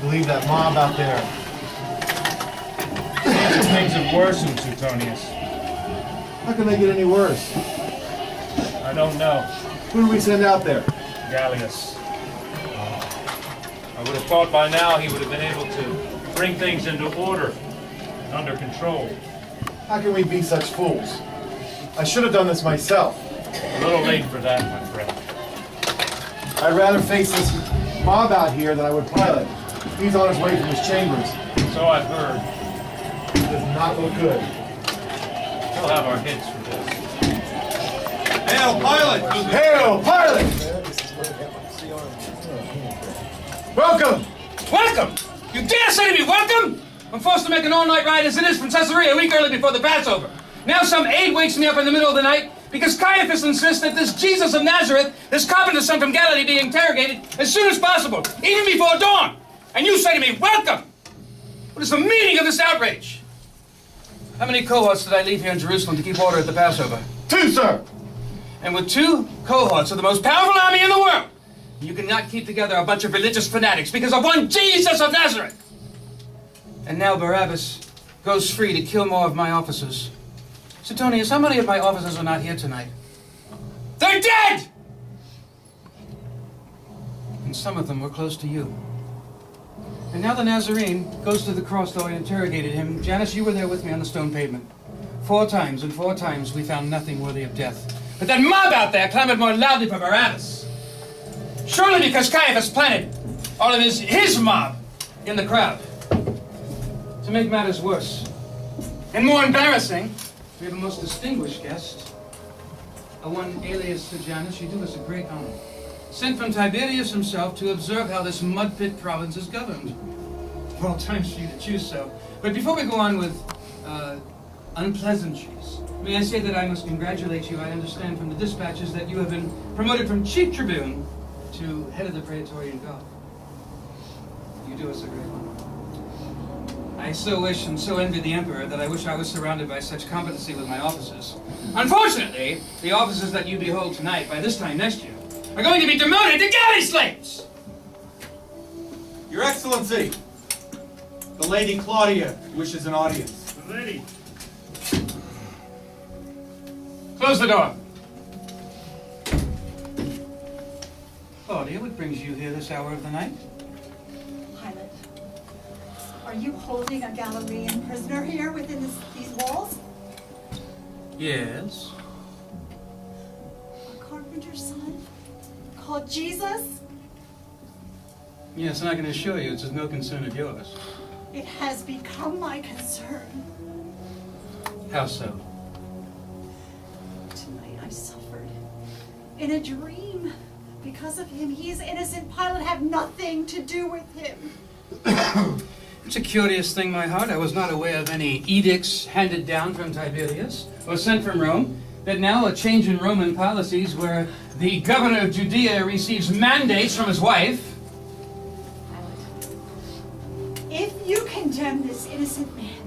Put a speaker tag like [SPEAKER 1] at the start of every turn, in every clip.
[SPEAKER 1] believe that mob out there.
[SPEAKER 2] Seems that things have worsened, Suetonius.
[SPEAKER 1] How can they get any worse?
[SPEAKER 2] I don't know.
[SPEAKER 1] Who do we send out there?
[SPEAKER 2] Gallius. I would have thought by now he would have been able to bring things into order and under control.
[SPEAKER 1] How can we be such fools? I should have done this myself.
[SPEAKER 2] A little late for that, my friend.
[SPEAKER 1] I'd rather face this mob out here than I would Pilate. He's on his way from his chambers.
[SPEAKER 2] So I've heard.
[SPEAKER 1] It does not look good.
[SPEAKER 2] We'll have our hits for this.
[SPEAKER 3] Hail, Pilate!
[SPEAKER 1] Hail, Pilate! Welcome!
[SPEAKER 4] Welcome! You dare say to me welcome? I'm forced to make an all-night ride as it is from Caesarea a week early before the Passover. Now some aide wakes me up in the middle of the night because Caiaphas insists that this Jesus of Nazareth, this carpenter's son from Galilee, be interrogated as soon as possible, even before dawn. And you say to me, welcome! What is the meaning of this outrage? How many cohorts did I leave here in Jerusalem to keep order at the Passover?
[SPEAKER 1] 2, sir!
[SPEAKER 4] And with 2 cohorts of the most powerful army in the world, you cannot keep together a bunch of religious fanatics because of one Jesus of Nazareth. And now Barabbas goes free to kill more of my officers. Suetonius, how many of my officers are not here tonight? They're dead! And some of them were close to you. And now the Nazarene goes to the cross, though I interrogated him. Janice, you were there with me on the stone pavement. 4 times, and 4 times we found nothing worthy of death. But that mob out there clamored more loudly for Barabbas. Surely because Caiaphas planted all of his mob in the crowd. To make matters worse, and more embarrassing, we have a most distinguished guest. A one alias Sejanus, you do us a great honor. Sent from Tiberius himself to observe how this mud-pit province is governed. Well, times for you to choose so. But before we go on with unpleasantries, may I say that I must congratulate you. I understand from the dispatches that you have been promoted from chief tribune to head of the Praetorian Guard. You do us a great honor. I so wish and so envy the Emperor that I wish I was surrounded by such competency with my officers. Unfortunately, the officers that you behold tonight, by this time next year, are going to be demoted to galley slaves!
[SPEAKER 3] Your Excellency, the Lady Claudia wishes an audience.
[SPEAKER 2] The lady.
[SPEAKER 4] Close the door. Claudia, what brings you here this hour of the night?
[SPEAKER 5] Pilate, are you holding a Galilean prisoner here within these walls?
[SPEAKER 4] Yes.
[SPEAKER 5] A carpenter's son? Called Jesus?
[SPEAKER 4] Yes, and I can assure you it's of no concern of yours.
[SPEAKER 5] It has become my concern.
[SPEAKER 4] How so?
[SPEAKER 5] Tonight I suffered in a dream. Because of him, he is innocent. Pilate had nothing to do with him.
[SPEAKER 4] It's a curious thing, my heart. I was not aware of any edicts handed down from Tiberius or sent from Rome, but now a change in Roman policies where the governor of Judea receives mandates from his wife.
[SPEAKER 5] Pilate, if you condemn this innocent man,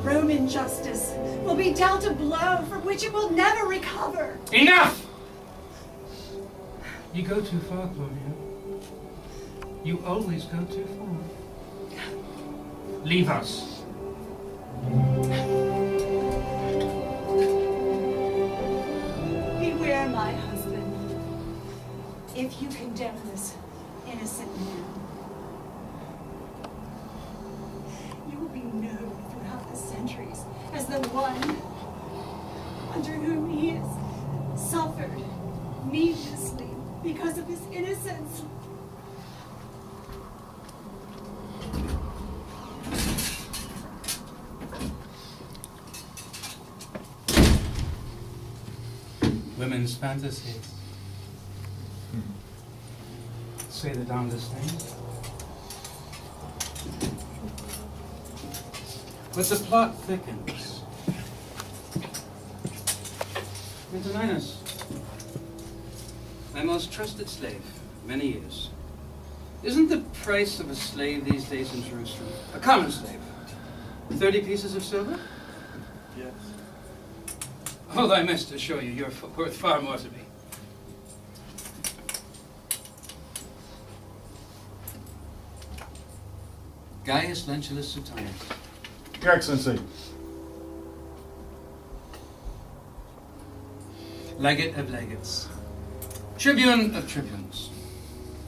[SPEAKER 5] Roman justice will be dealt a blow from which it will never recover.
[SPEAKER 4] Enough! You go too far, Claudia. You always go too far. Leave us.
[SPEAKER 5] Beware, my husband. If you condemn this innocent man, you will be known throughout the centuries as the one under whom he has suffered needlessly because of his innocence.
[SPEAKER 4] Women's fantasies. Say the darndest things. But the plot thickens. Antoninus, my most trusted slave, many years. Isn't the price of a slave these days in Jerusalem, a common slave, 30 pieces of silver?
[SPEAKER 3] Yes.
[SPEAKER 4] Although I must assure you, you're worth far more to me. Gaius Lentulus Suetonius.
[SPEAKER 1] Your Excellency.
[SPEAKER 4] Legate of legates. Tribune of tribunes.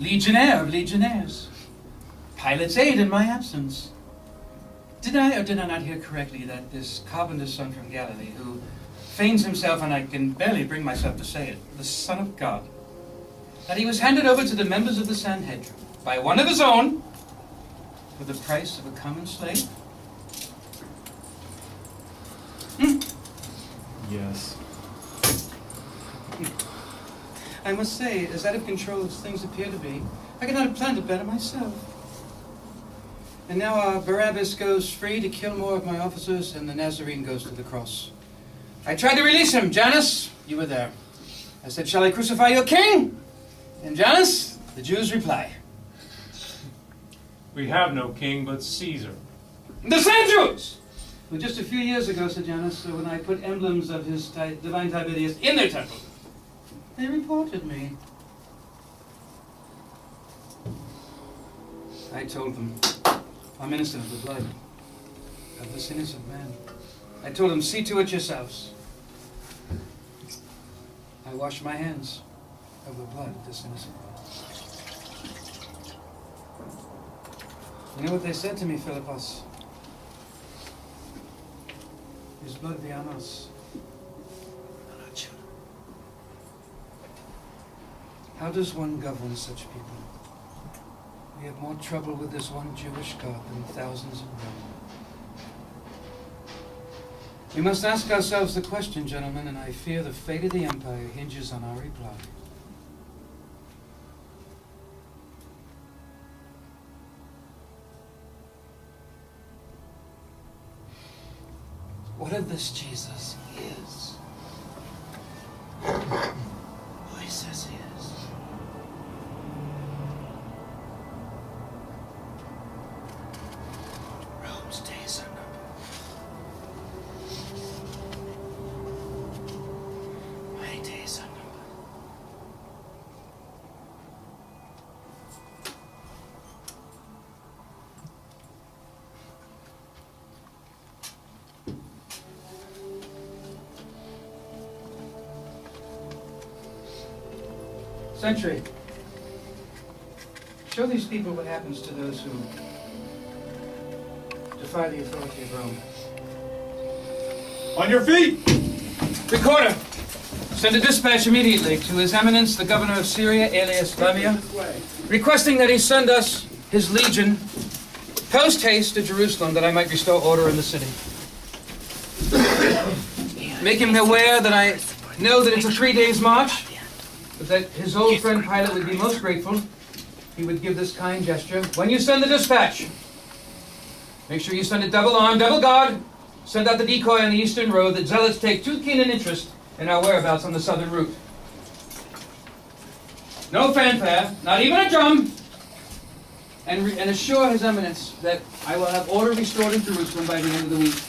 [SPEAKER 4] Legionnaire of legionnaires. Pilate's aide in my absence. Did I or did I not hear correctly that this carpenter's son from Galilee, who feigns himself, and I can barely bring myself to say it, the Son of God, that he was handed over to the members of the Sanhedrin by one of his own for the price of a common slave?
[SPEAKER 1] Yes.
[SPEAKER 4] I must say, as out of control as things appear to be, I could not have planned it better myself. And now our Barabbas goes free to kill more of my officers, and the Nazarene goes to the cross. I tried to release him. Janus, you were there. I said, shall I crucify your king? And Janus, the Jews reply,
[SPEAKER 2] We have no king but Caesar.
[SPEAKER 4] the same Jews! Well, just a few years ago, said Janus, when I put emblems of his divine Tiberius in their temple, they reported me. I told them, I'm innocent of the blood of this innocent man. I told them, see to it yourselves. I wash my hands of the blood of this innocent man. You know what they said to me, Philippus? His blood be on us, on our children. How does one govern such people? We have more trouble with this one Jewish God than thousands in Rome. We must ask ourselves the question, gentlemen, and I fear the fate of the empire hinges on our reply. What if this Jesus is who he says he is? Rome's days are numbered. My days are numbered. Sentry, show these people what happens to those who defy the authority of Rome.
[SPEAKER 3] On your feet!
[SPEAKER 4] Recorder, send a dispatch immediately to His Eminence, the Governor of Syria, alias Lamia, requesting that he send us his legion post haste to Jerusalem, that I might restore order in the city. Make him aware that I know that it's a 3 days march, but that his old friend Pilate would be most grateful if he would give this kind gesture. When you send the dispatch, make sure you send it double armed, double guard. Send out the decoy on the eastern road that zealots take too keen an interest in our whereabouts on the southern route. No fanfare, not even a drum. And assure His Eminence that I will have order restored in Jerusalem by the end of the week.